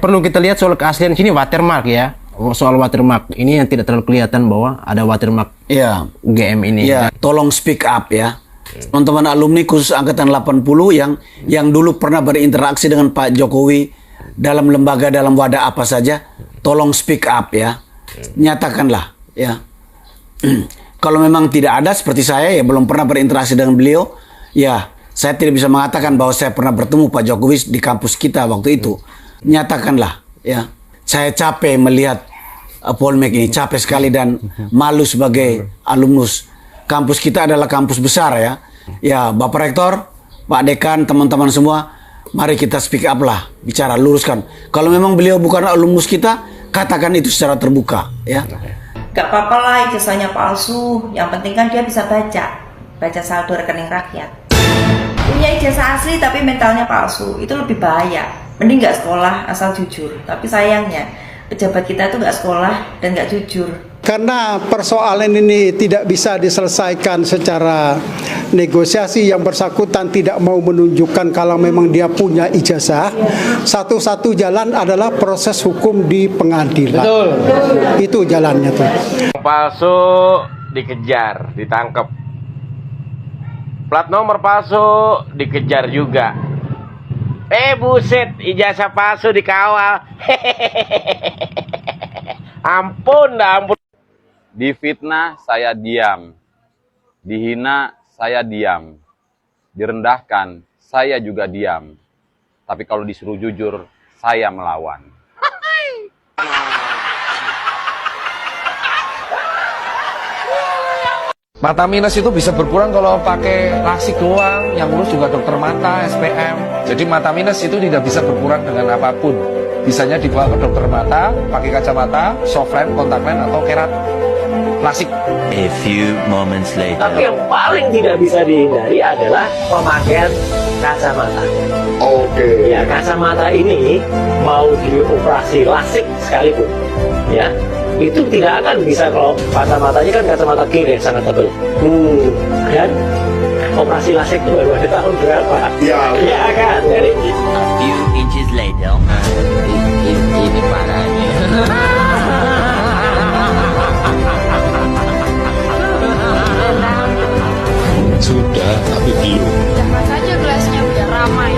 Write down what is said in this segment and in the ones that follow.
Perlu kita lihat soal keaslian sini watermark ya. Soal watermark ini yang tidak terlalu kelihatan bahwa ada watermark Ya, UGM ini. ya, tolong speak up ya. Teman-teman alumni khusus angkatan 80 yang dulu pernah berinteraksi dengan Pak Jokowi dalam lembaga, dalam wadah apa saja, tolong speak up ya. Nyatakanlah ya. Kalau memang tidak ada seperti saya ya belum pernah berinteraksi dengan beliau, ya saya tidak bisa mengatakan bahwa saya pernah bertemu Pak Jokowi di kampus kita waktu itu. Nyatakanlah ya. Saya capek melihat polemik ini, capek sekali dan malu sebagai alumnus. Kampus kita adalah kampus besar ya. Ya, Bapak Rektor, Pak Dekan, teman-teman semua, mari kita speak up lah, bicara, luruskan. Kalau memang beliau bukan alumnus kita, katakan itu secara terbuka ya. Gak apa-apa lah ijazahnya palsu, yang penting kan dia bisa baca saldo rekening rakyat. Punya ijazah asli tapi mentalnya palsu, itu lebih bahaya. Mending gak sekolah asal jujur. Tapi sayangnya pejabat kita tuh gak sekolah dan gak jujur. Karena persoalan ini tidak bisa diselesaikan secara negosiasi, yang bersangkutan tidak mau menunjukkan kalau memang dia punya ijazah, satu-satu jalan adalah proses hukum di pengadilan. Betul. Itu jalannya tuh. Palsu dikejar, ditangkap. Plat nomor palsu dikejar juga. Buset, ijazah palsu dikawal. Ampun, ampun. Difitnah saya diam, dihina saya diam, direndahkan saya juga diam. Tapi kalau disuruh jujur, saya melawan. Mata minus itu bisa berkurang kalau pakai lasik doang, yang lulus juga dokter mata, SPM. Jadi mata minus itu tidak bisa berkurang dengan apapun. Bisanya dibawa ke dokter mata, pakai kacamata, soft lens, kontak lens, atau kerat lasik. A few moments later. Tapi yang paling tidak bisa dihindari adalah pemakaian kacamata. Oke. Ya, kacamata ini mau dioperasi lasik sekalipun, ya, itu tidak akan bisa kalau kacamatanya kan kacamata kiri yang sangat tebal. Dan operasi lasik itu baru ada tahun berapa? Ya kan. Jadi A few inches later. Ini parahnya. Sudah, tapi belum. Jangan saja gelasnya biar ramai.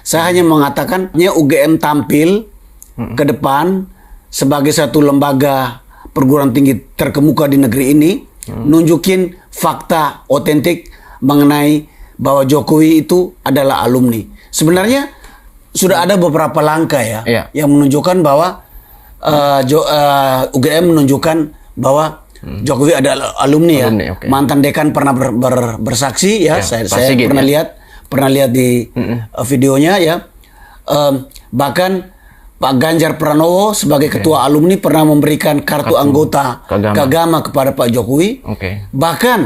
Saya hanya mengatakan UGM tampil ke depan sebagai satu lembaga perguruan tinggi terkemuka di negeri ini, nunjukin fakta otentik mengenai bahwa Jokowi itu adalah alumni. Sebenarnya sudah ada beberapa langkah ya, yang menunjukkan bahwa UGM menunjukkan bahwa Jokowi adalah alumni ya. Okay. Mantan dekan pernah bersaksi ya, saya pernah lihat di videonya ya. Bahkan Pak Ganjar Pranowo sebagai ketua alumni pernah memberikan kartu anggota Kagama kepada Pak Jokowi. Bahkan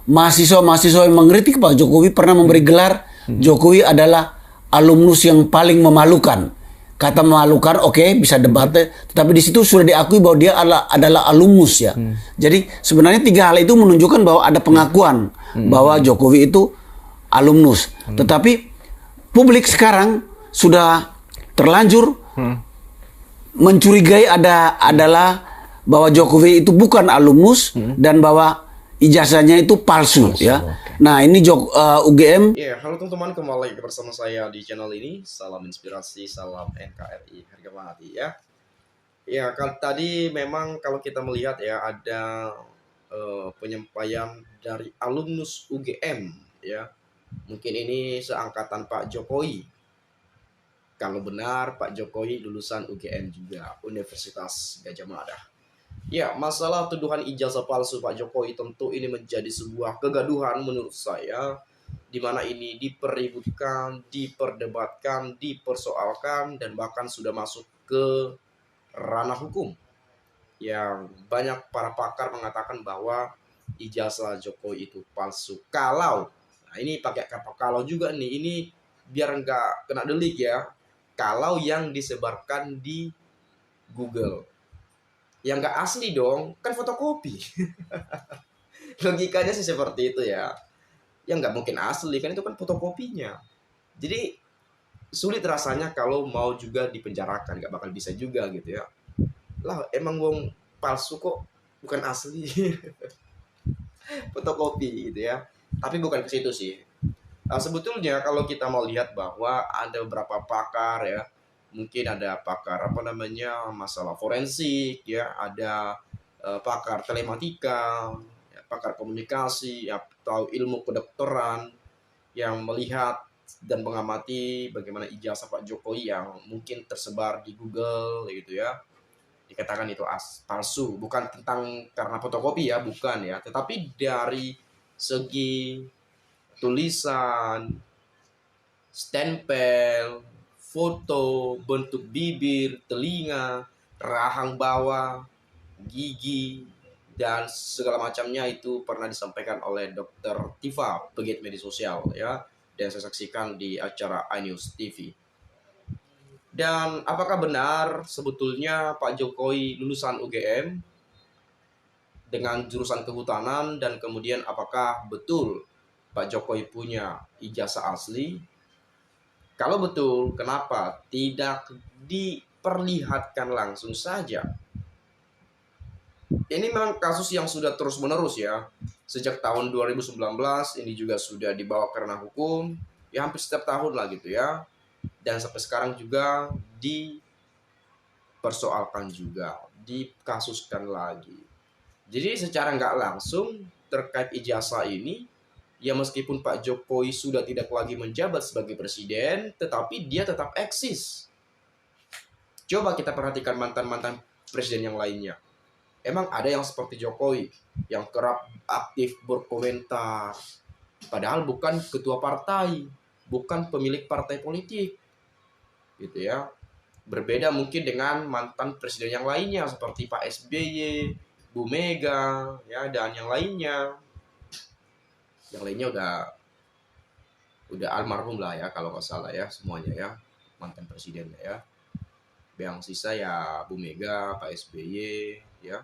mahasiswa-mahasiswa yang mengkritik Pak Jokowi pernah memberi gelar Jokowi adalah alumnus yang paling memalukan. Kata memalukan, bisa debat, tetapi di situ sudah diakui bahwa dia adalah alumnus ya. Jadi sebenarnya tiga hal itu menunjukkan bahwa ada pengakuan bahwa Jokowi itu alumnus. Tetapi publik sekarang sudah terlanjur mencurigai adalah bahwa Jokowi itu bukan alumnus dan bahwa ijazahnya itu palsu ya. Nah, ini UGM. Ya, halo teman-teman, kembali lagi bersama saya di channel ini. Salam inspirasi, salam NKRI harga mati ya. Ya, tadi memang kalau kita melihat ya ada penyampaian dari alumnus UGM ya. Mungkin ini seangkatan Pak Jokowi. Kalau benar Pak Jokowi lulusan UGM juga, Universitas Gadjah Mada. Ya, masalah tuduhan ijazah palsu Pak Jokowi tentu ini menjadi sebuah kegaduhan menurut saya, di mana ini dipeributkan, diperdebatkan, dipersoalkan, dan bahkan sudah masuk ke ranah hukum. Yang banyak para pakar mengatakan bahwa ijazah Jokowi itu palsu. Nah ini pakai kata kalau juga nih, ini biar nggak kena delik ya. Kalau yang disebarkan di Google. Yang nggak asli dong, kan fotokopi. Logikanya sih seperti itu ya. ya nggak mungkin asli kan, itu kan fotokopinya. Jadi sulit rasanya kalau mau juga dipenjarakan, nggak bakal bisa juga gitu ya. Lah emang wong palsu kok bukan asli. Fotokopi gitu ya. Tapi bukan ke situ sih. Sebetulnya kalau kita mau lihat bahwa ada beberapa pakar ya, mungkin ada pakar apa namanya masalah forensik ya, ada pakar telematika, ya, pakar komunikasi atau ilmu kedokteran yang melihat dan mengamati bagaimana ijazah Pak Jokowi yang mungkin tersebar di Google gitu ya, dikatakan itu palsu, bukan tentang karena fotokopi ya, bukan ya, tetapi dari segi tulisan, stempel, foto, bentuk bibir, telinga, rahang bawah, gigi, dan segala macamnya itu pernah disampaikan oleh Dr. Tifa, pegiat media sosial ya, dan saya saksikan di acara iNews TV. Dan apakah benar sebetulnya Pak Jokowi lulusan UGM dengan jurusan kehutanan, dan kemudian apakah betul Pak Jokowi punya ijazah asli? Kalau betul, kenapa tidak diperlihatkan langsung saja? Ini memang kasus yang sudah terus-menerus ya. Sejak tahun 2019 ini juga sudah dibawa ke ranah hukum, ya hampir setiap tahun lah gitu ya. Dan sampai sekarang juga dipersoalkan juga, dikasuskan lagi. Jadi secara nggak langsung terkait ijazah ini, ya meskipun Pak Jokowi sudah tidak lagi menjabat sebagai presiden, tetapi dia tetap eksis. Coba kita perhatikan mantan-mantan presiden yang lainnya. Emang ada yang seperti Jokowi, yang kerap aktif berkomentar, padahal bukan ketua partai, bukan pemilik partai politik, gitu ya. Berbeda mungkin dengan mantan presiden yang lainnya, seperti Pak SBY, Bu Mega, ya, dan yang lainnya. Yang lainnya udah almarhum lah ya kalau nggak salah ya, semuanya ya, mantan presiden ya. Yang sisa ya Bu Mega, Pak SBY ya.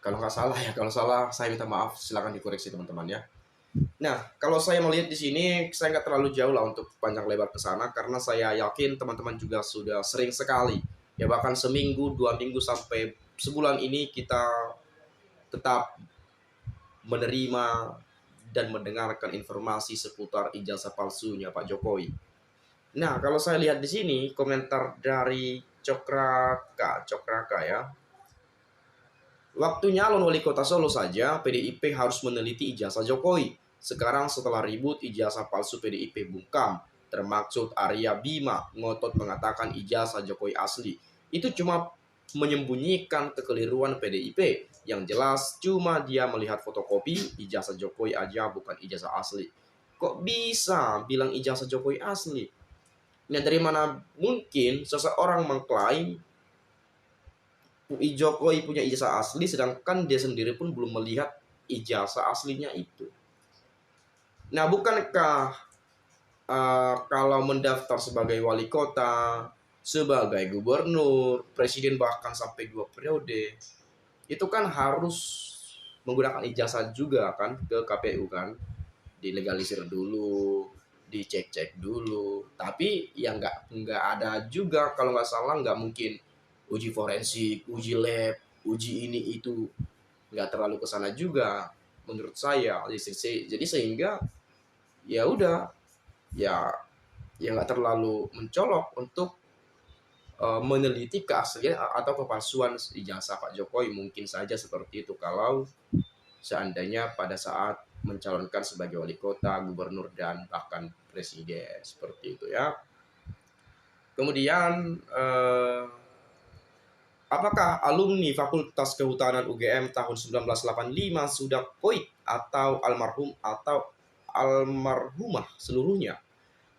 Kalau nggak salah ya, kalau salah saya minta maaf, silakan dikoreksi teman-teman ya. Nah, kalau saya melihat di sini, saya nggak terlalu jauh lah untuk panjang lebar ke sana, karena saya yakin teman-teman juga sudah sering sekali ya, bahkan seminggu, 2 minggu sampai sebulan ini kita tetap menerima dan mendengarkan informasi seputar ijazah palsunya Pak Jokowi. Nah, kalau saya lihat di sini komentar dari Cokraka ya. Waktu nyalon wali kota Solo saja PDIP harus meneliti ijazah Jokowi. Sekarang setelah ribut ijazah palsu PDIP bungkam, termaksud Arya Bima ngotot mengatakan ijazah Jokowi asli. Itu cuma menyembunyikan kekeliruan PDIP. Yang jelas cuma dia melihat fotokopi ijazah Jokowi aja, bukan ijazah asli. Kok bisa bilang ijazah Jokowi asli? Nah, dari mana mungkin seseorang mengklaim Jokowi punya ijazah asli sedangkan dia sendiri pun belum melihat ijazah aslinya itu? Nah, bukankah kalau mendaftar sebagai wali kota, sebagai gubernur, presiden, bahkan sampai 2 periode, itu kan harus menggunakan ijazah juga kan ke KPU kan, dilegalisir dulu, dicek-cek dulu. Tapi ya nggak ada juga, kalau nggak salah nggak mungkin uji forensik, uji lab, uji ini itu, nggak terlalu kesana juga menurut saya. Jadi sehingga ya udah ya nggak terlalu mencolok untuk meneliti keaslian atau kepalsuan ijazah Pak Jokowi. Mungkin saja seperti itu kalau seandainya pada saat mencalonkan sebagai wali kota, gubernur, dan bahkan presiden, seperti itu ya. Kemudian apakah alumni Fakultas Kehutanan UGM tahun 1985 sudah koit atau almarhumah seluruhnya?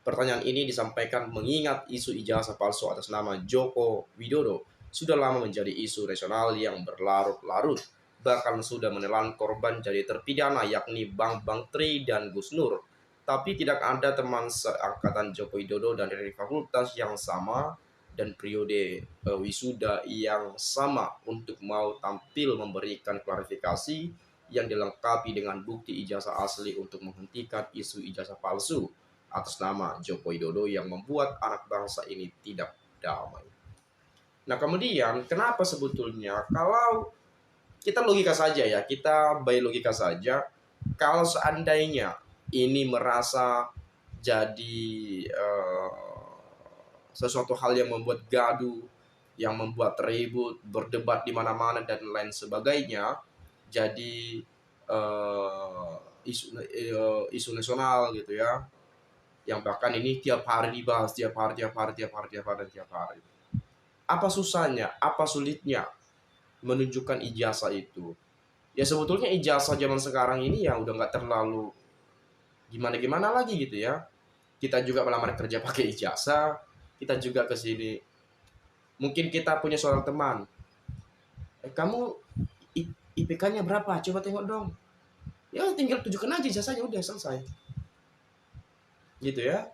Pertanyaan ini disampaikan mengingat isu ijazah palsu atas nama Joko Widodo sudah lama menjadi isu nasional yang berlarut-larut, bahkan sudah menelan korban jadi terpidana yakni Bang Tri dan Gus Nur. Tapi tidak ada teman seangkatan Joko Widodo dan dari fakultas yang sama dan periode wisuda yang sama untuk mau tampil memberikan klarifikasi yang dilengkapi dengan bukti ijazah asli untuk menghentikan isu ijazah palsu atas nama Joko Widodo yang membuat anak bangsa ini tidak damai. Nah kemudian kenapa sebetulnya kalau kita logika saja ya, kita by logika saja, kalau seandainya ini merasa jadi sesuatu hal yang membuat gaduh, yang membuat ribut, berdebat di mana-mana dan lain sebagainya, jadi isu nasional gitu ya, yang bahkan ini tiap hari dibahas, tiap hari. Apa susahnya, apa sulitnya menunjukkan ijazah itu? Ya sebetulnya ijazah zaman sekarang ini ya udah nggak terlalu gimana-gimana lagi gitu ya. Kita juga melamar kerja pakai ijazah, kita juga ke sini. Mungkin kita punya seorang teman, kamu IPK-nya berapa? Coba tengok dong. Ya tinggal tunjukkan aja ijazahnya, udah selesai. Gitu ya.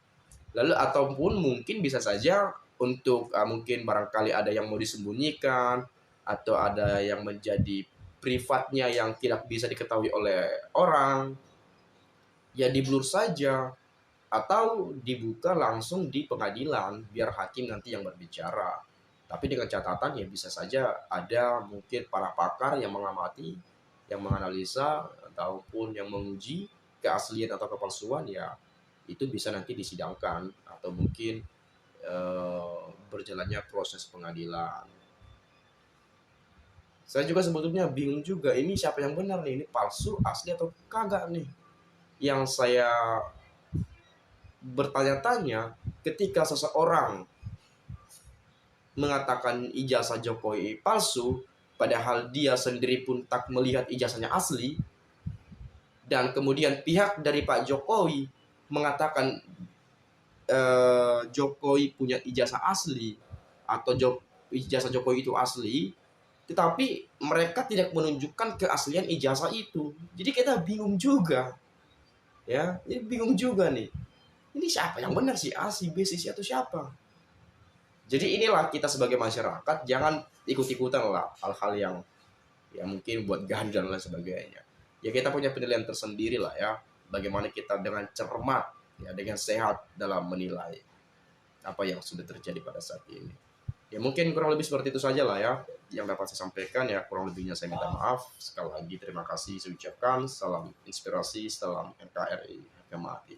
Lalu ataupun mungkin bisa saja untuk mungkin barangkali ada yang mau disembunyikan atau ada yang menjadi privatnya yang tidak bisa diketahui oleh orang, ya di-blur saja atau dibuka langsung di pengadilan biar hakim nanti yang berbicara. Tapi dengan catatan ya bisa saja ada mungkin para pakar yang mengamati, yang menganalisa ataupun yang menguji keaslian atau kepalsuan, ya itu bisa nanti disidangkan atau mungkin berjalannya proses pengadilan. Saya juga sebetulnya bingung juga, ini siapa yang benar nih, ini palsu, asli atau kagak nih. Yang saya bertanya-tanya ketika seseorang mengatakan ijazah Jokowi palsu, padahal dia sendiri pun tak melihat ijazahnya asli, dan kemudian pihak dari Pak Jokowi mengatakan Jokowi punya ijazah asli atau ijazah Jokowi itu asli, tetapi mereka tidak menunjukkan keaslian ijazah itu. Jadi kita bingung juga, ya, ini bingung juga nih. Ini siapa yang benar sih, A, si B, si C atau siapa? Jadi inilah kita sebagai masyarakat jangan ikut-ikutan lah hal-hal yang ya mungkin buat ganjal dan sebagainya. Ya kita punya penilaian tersendiri lah ya. Bagaimana kita dengan cermat, ya dengan sehat dalam menilai apa yang sudah terjadi pada saat ini. Ya mungkin kurang lebih seperti itu saja lah ya yang dapat saya sampaikan, ya kurang lebihnya saya minta maaf. Sekali lagi terima kasih saya ucapkan. Salam inspirasi, salam NKRI, harga mati.